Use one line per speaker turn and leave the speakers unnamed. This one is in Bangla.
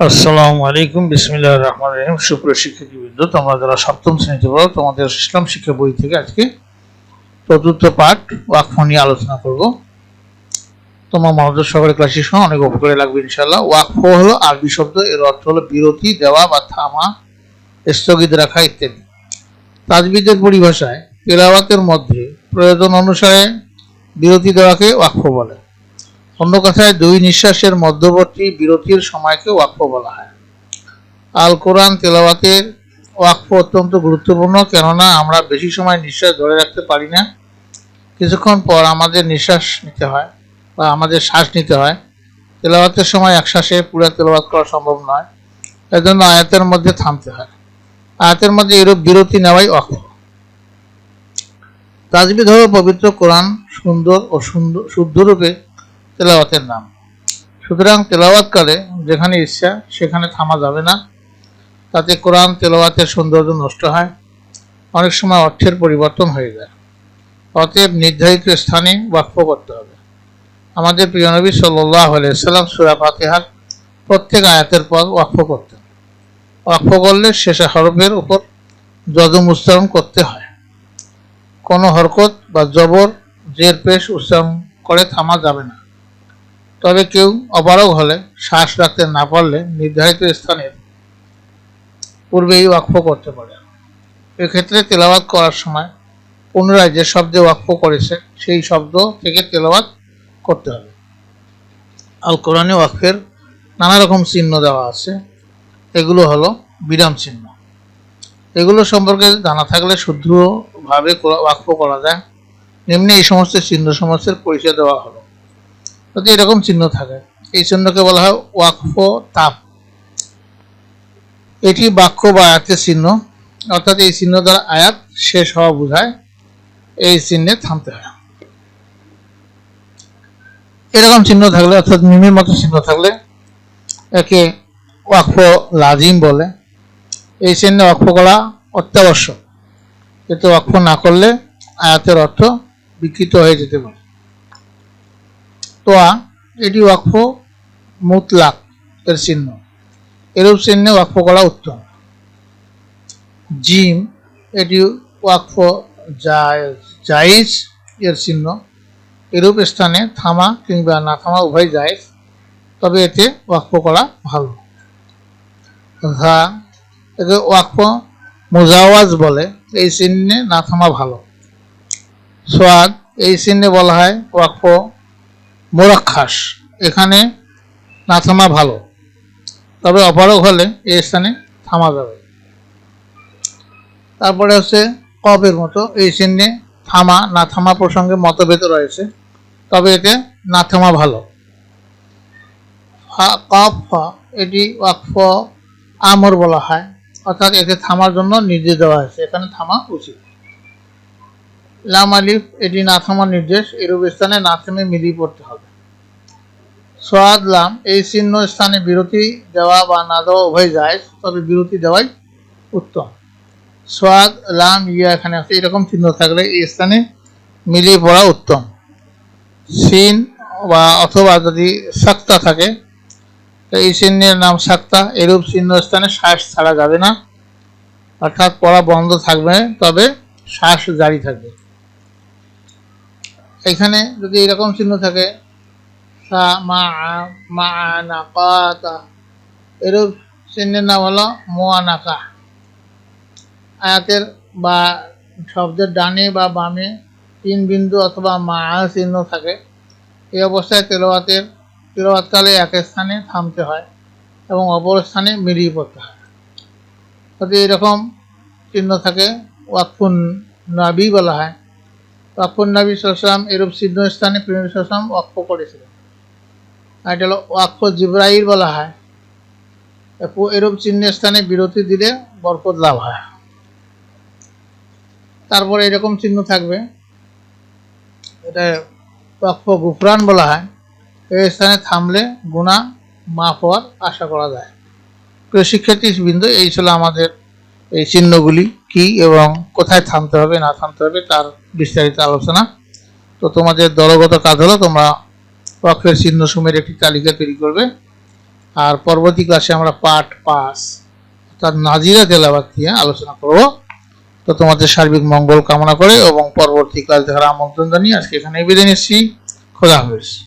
আসসালামু আলাইকুম, বিসমিল্লাহির রহমানির রহিম। সুপ্রিয় শিক্ষার্থীবৃন্দ, তোমরা যারা সপ্তম শ্রেণীতে পড়ো, তোমাদের ইসলাম শিক্ষা বই থেকে আজকে চতুর্থ পাঠ ওয়াকফ নিয়ে আলোচনা করব। তোমার মনোযোগ সহকারে ক্লাসে শোনো, অনেক উপকারে লাগবে ইনশাআল্লাহ। ওয়াকফ হলো আরবি শব্দ, এর অর্থ হলো বিরতি দেওয়া বা থামা, স্থগিত রাখা ইত্যাদি। তাজবিদের পরিভাষায় তেলাওয়াতের মধ্যে প্রয়োজন অনুসারে বিরতি দেওয়াকে ওয়াকফ বলে। অন্য কথায় দুই নিঃশ্বাসের মধ্যবর্তী বিরতির সময়কে ওয়াকফ বলা হয়। আল কোরআন তেলাওয়াতের ওয়াকফ অত্যন্ত গুরুত্বপূর্ণ, কেননা আমরা বেশি সময় নিঃশ্বাস ধরে রাখতে পারি না। কিছুক্ষণ পর আমাদের নিঃশ্বাস নিতে হয় বা আমাদের শ্বাস নিতে হয়। তেলাওয়াতের সময় এক শ্বাসে পুরো তেলাওয়াত করা সম্ভব নয়, এজন্য আয়াতের মধ্যে থামতে হয়। আয়াতের মধ্যে এরূপ বিরতি নেওয়াই ওয়াকফ। তাজবিদ হলো পবিত্র কোরআন সুন্দর ও শুদ্ধরূপে তেলাওয়াতের নাম। সুতরাং তেলাওয়াতকালে যেখানে ইচ্ছা সেখানে থামা যাবে না, তাতে কোরআন তেলাওয়াতের সৌন্দর্য নষ্ট হয়, অনেক সময় অর্থের পরিবর্তন হয়ে যায়। অতএব নির্ধারিত স্থানে ওয়াকফ করতে হবে। আমাদের প্রিয় নবী সাল্লাল্লাহু আলাইহি ওয়াসাল্লাম সূরা ফাতিহার প্রত্যেক আয়াতের পর ওয়াকফ করতেন। ওয়াকফ করলে শেষ হরফের উপর যজম উচ্চারণ করতে হয়। কোনো হরকত বা জবর, জের পেশ উচ্চারণ করে থামা যাবে না। তবে কেউ অপারগ হলে, শ্বাস রাখতে না পারলে নির্ধারিত স্থানের পূর্বেই ওয়াকফ করতে পারে। এক্ষেত্রে তেলাওয়াত করার সময় পুনরায় যে শব্দে ওয়াকফ করেছে সেই শব্দ থেকে তেলাওয়াত করতে হবে। আল কোরআনে ওয়াকফের নানা রকম চিহ্ন দেওয়া আছে। এগুলো হলো বিরাম চিহ্ন। এগুলো সম্পর্কে জানা থাকলে শুদ্ধভাবে ওয়াকফ করা যায়। নিম্নে এই সমস্ত চিহ্ন সমস্যার পরিচয় দেওয়া হলো। যদি এরকম চিহ্ন থাকে, এই চিহ্নকে বলা হয় ওয়াকফ তাপ। এটি বাক্য বা আয়াতের চিহ্ন, অর্থাৎ এই চিহ্ন দ্বারা আয়াত শেষ হওয়া বোঝায়। এই চিহ্নে থামতে হয়। এরকম চিহ্ন থাকলে, অর্থাৎ মিমের মতো চিহ্ন থাকলে একে ওয়াকফ লাজিম বলে। এই চিহ্নে ওয়াকফ করা অত্যাবশ্যক। এতে ওয়াকফ না করলে আয়াতের অর্থ বিকৃত হয়ে যেতে পারে। তোয়া, এটি ওয়াকফ মুতলাক এর চিহ্ন। এরূপ চিহ্নে ওয়াকফ করা উত্তম। জিম, এটি ওয়াকফ জায়েজ এর চিহ্ন। এরূপ স্থানে থামা কিংবা না থামা উভয় জায়েজ, তবে এতে ওয়াকফ করা ভালো। ঘা, একে ওয়াকফ মুজাওয়াজ বলে। এই চিহ্নে না থামা ভালো। সোয়াদ, এই চিহ্নে বলা হয় ওয়াকফ মোরাক্খাস। এখানে না থামা ভালো, তবে অপারগ হলে এই স্থানে থামা যাবে। তারপরে হচ্ছে কফের মতো, এই চিহ্নে থামা না থামা প্রসঙ্গে মতভেদ রয়েছে, তবে এতে না থামা ভালো। কফ, এটি ওয়াকফ আমর বলা হয়, অর্থাৎ এতে থামার জন্য নির্দেশ দেওয়া হয়েছে, এখানে থামা উচিত। লাম আলিফ, এটি না থামার নির্দেশ। এরূপ স্থানে না থেমে মিলিয়ে পড়তে হবে। সোয়াদ লাম, এই চিহ্ন স্থানে বিরতি দেওয়া বা না দেওয়া উভয় যায়, তবে বিরতি দেওয়াই উত্তম। সোয়াদ লাম ইয়া, এখানে আছে। এরকম চিহ্ন থাকলে এই স্থানে মিলিয়ে পড়া উত্তম। সিন বা অথবা যদি সাক্তা থাকে, এই চিহ্নের নাম সাক্তা। এরূপ চিহ্ন স্থানে শ্বাস ছাড়া যাবে না, অর্থাৎ পড়া বন্ধ থাকবে, তবে শ্বাস জারি থাকবে। এখানে যদি এরকম চিহ্ন থাকে, এরূপ চিহ্নের নাম হলো মুআনাকা। আয়াতের বা শব্দের ডানে বা বামে 3 বিন্দু অথবা মা চিহ্ন থাকে। এই অবস্থায় তেলাওয়াতকালে এক স্থানে থামতে হয় এবং অপর স্থানে মিলিয়ে পড়তে হয়। যদি এরকম চিহ্ন থাকে, ওয়াকফুন নাবি বলা হয়। ওয়াকফুন নবী সাল্লাল্লাহু আলাইহি ওয়াসাল্লাম এরূপ চিহ্ন স্থানে প্রিয় নবী সাল্লাল্লাহু আলাইহি ওয়াসাল্লাম ওয়াকফ করেছিলেন। আর এটা হলো ওয়াকফ জিবরাইল বলা হয়। এরূপ চিহ্নের স্থানে বিরতি দিলে বরকত লাভ হয়। তারপরে এরকম চিহ্ন থাকবে, এটা ওয়াকফ গুফরান বলা হয়। এই স্থানে থামলে গুনাহ মাফ হওয়ার আশা করা যায়। প্রিয় শিক্ষার্থীবৃন্দ, এই ছিল আমাদের এই চিহ্নগুলি কি এবং কোথায় থামতে হবে না থামতে হবে তার বিস্তারিত আলোচনা। তো তোমাদের দলগত কাজ হলো তোমরা ওয়াকফের চিহ্নসমূহের একটি তালিকা তৈরি করবে আর পরবর্তী ক্লাসে আমরা পার্ট 5 অর্থাৎ নাজিরা তেলাওয়াত নিয়ে আলোচনা করব। তো তোমাদের সার্বিক মঙ্গল কামনা করে এবং পরবর্তী ক্লাস দেখার আমন্ত্রণ জানিয়ে আজকে এখানেই বিদায় নিচ্ছি। খোদা হাফেজ।